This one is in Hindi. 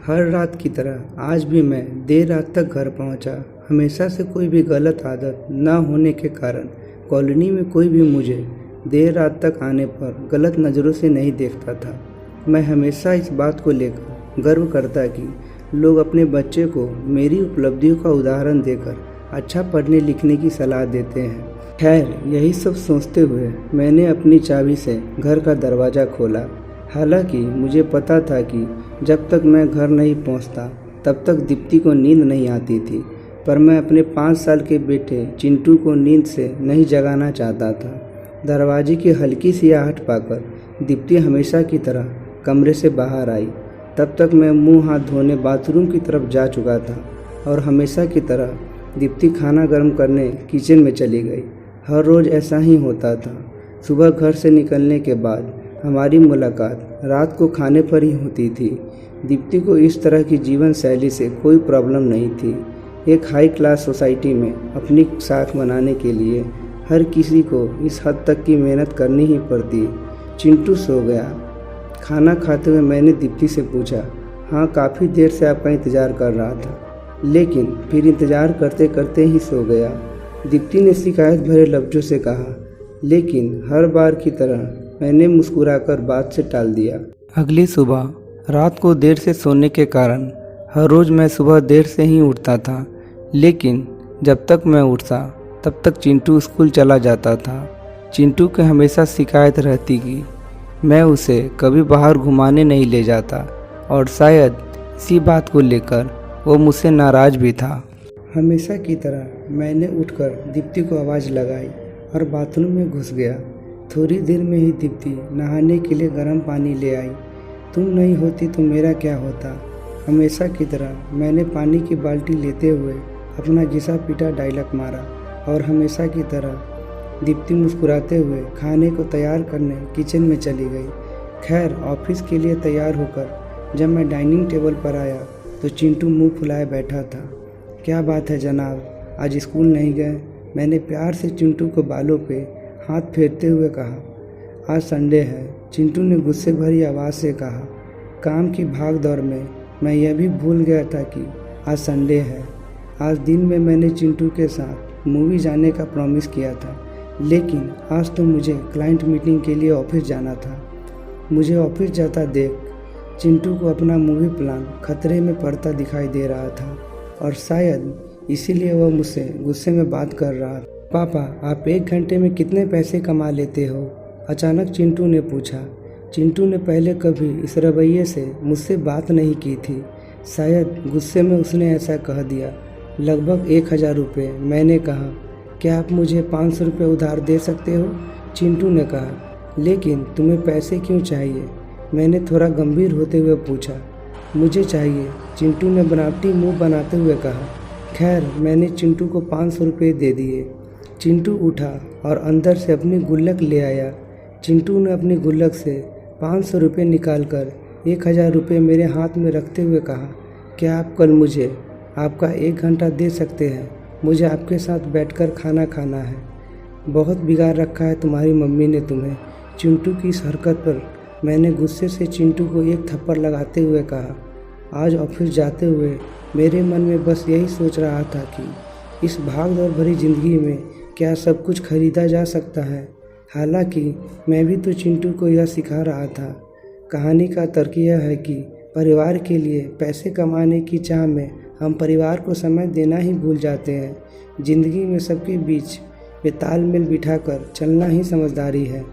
हर रात की तरह आज भी मैं देर रात तक घर पहुंचा। हमेशा से कोई भी गलत आदत न होने के कारण कॉलोनी में कोई भी मुझे देर रात तक आने पर गलत नज़रों से नहीं देखता था। मैं हमेशा इस बात को लेकर गर्व करता कि लोग अपने बच्चे को मेरी उपलब्धियों का उदाहरण देकर अच्छा पढ़ने लिखने की सलाह देते हैं। खैर, यही सब सोचते हुए मैंने अपनी चाबी से घर का दरवाज़ा खोला। हालांकि मुझे पता था कि जब तक मैं घर नहीं पहुंचता तब तक दीप्ति को नींद नहीं आती थी, पर मैं अपने 5 साल के बेटे चिंटू को नींद से नहीं जगाना चाहता था। दरवाजे की हल्की सी आहट पाकर दीप्ति हमेशा की तरह कमरे से बाहर आई। तब तक मैं मुंह हाथ धोने बाथरूम की तरफ जा चुका था और हमेशा की तरह दीप्ति खाना गर्म करने किचन में चली गई। हर रोज़ ऐसा ही होता था। सुबह घर से निकलने के बाद हमारी मुलाकात रात को खाने पर ही होती थी। दीप्ति को इस तरह की जीवन शैली से कोई प्रॉब्लम नहीं थी। एक हाई क्लास सोसाइटी में अपनी साख बनाने के लिए हर किसी को इस हद तक की मेहनत करनी ही पड़ती। चिंटू सो गया। खाना खाते हुए मैंने दीप्ति से पूछा, हाँ, काफ़ी देर से आपका इंतज़ार कर रहा था, लेकिन फिर इंतज़ार करते करते ही सो गया। दीप्ति ने शिकायत भरे लफ्ज़ों से कहा, लेकिन हर बार की तरह मैंने मुस्कुराकर बात से टाल दिया। अगली सुबह रात को देर से सोने के कारण हर रोज़ मैं सुबह देर से ही उठता था, लेकिन जब तक मैं उठता तब तक चिंटू स्कूल चला जाता था। चिंटू के हमेशा शिकायत रहती कि मैं उसे कभी बाहर घुमाने नहीं ले जाता और शायद इसी बात को लेकर वो मुझसे नाराज़ भी था। हमेशा की तरह मैंने उठकर दीप्ति को आवाज़ लगाई और बाथरूम में घुस गया। थोड़ी देर में ही दीप्ति नहाने के लिए गर्म पानी ले आई। तुम नहीं होती तो मेरा क्या होता। हमेशा की तरह मैंने पानी की बाल्टी लेते हुए अपना घिसा पीटा डायलॉग मारा और हमेशा की तरह दीप्ति मुस्कुराते हुए खाने को तैयार करने किचन में चली गई। खैर, ऑफिस के लिए तैयार होकर जब मैं डाइनिंग टेबल पर आया तो चिंटू मुंह फुलाए बैठा था। क्या बात है जनाब, आज स्कूल नहीं गए? मैंने प्यार से चिंटू को बालों पे हाथ फेरते हुए कहा। आज संडे है, चिंटू ने गुस्से भरी आवाज़ से कहा। काम की भाग दौड़ में मैं यह भी भूल गया था कि आज संडे है। आज दिन में मैंने चिंटू के साथ मूवी जाने का प्रॉमिस किया था, लेकिन आज तो मुझे क्लाइंट मीटिंग के लिए ऑफिस जाना था। मुझे ऑफिस जाता देख चिंटू को अपना मूवी प्लान खतरे में पड़ता दिखाई दे रहा था और शायद इसीलिए वह मुझसे गुस्से में बात कर रहा था। पापा, आप 1 घंटे में कितने पैसे कमा लेते हो? अचानक चिंटू ने पूछा। चिंटू ने पहले कभी इस रवैये से मुझसे बात नहीं की थी। शायद गुस्से में उसने ऐसा कह दिया। लगभग 1000 रुपये। मैंने कहा, क्या आप मुझे 500 रुपये उधार दे सकते हो? चिंटू ने कहा, लेकिन तुम्हें पैसे क्यों चाहिए? मैंने थोड़ा गंभीर होते हुए पूछा। मुझे चाहिए, चिंटू ने बनावटी मुंह बनाते हुए कहा। खैर, मैंने चिंटू को 500 रुपये दे दिए। चिंटू उठा और अंदर से अपनी गुल्लक ले आया। चिंटू ने अपनी गुल्लक से 500 रुपये निकाल कर 1000 रुपये मेरे हाथ में रखते हुए कहा, क्या आप कल मुझे आपका 1 घंटा दे सकते हैं? मुझे आपके साथ बैठकर खाना खाना है। बहुत बिगाड़ रखा है तुम्हारी मम्मी ने तुम्हें। चिंटू की इस हरकत पर मैंने गुस्से से चिंटू को एक थप्पड़ लगाते हुए कहा। आज ऑफिस जाते हुए मेरे मन में बस यही सोच रहा था कि इस भाग दौड़ भरी ज़िंदगी में क्या सब कुछ खरीदा जा सकता है। हालांकि मैं भी तो चिंटू को यह सिखा रहा था। कहानी का तर्क यह है कि परिवार के लिए पैसे कमाने की चाह में हम परिवार को समय देना ही भूल जाते हैं। ज़िंदगी में सबके बीच में तालमेल बिठाकर चलना ही समझदारी है।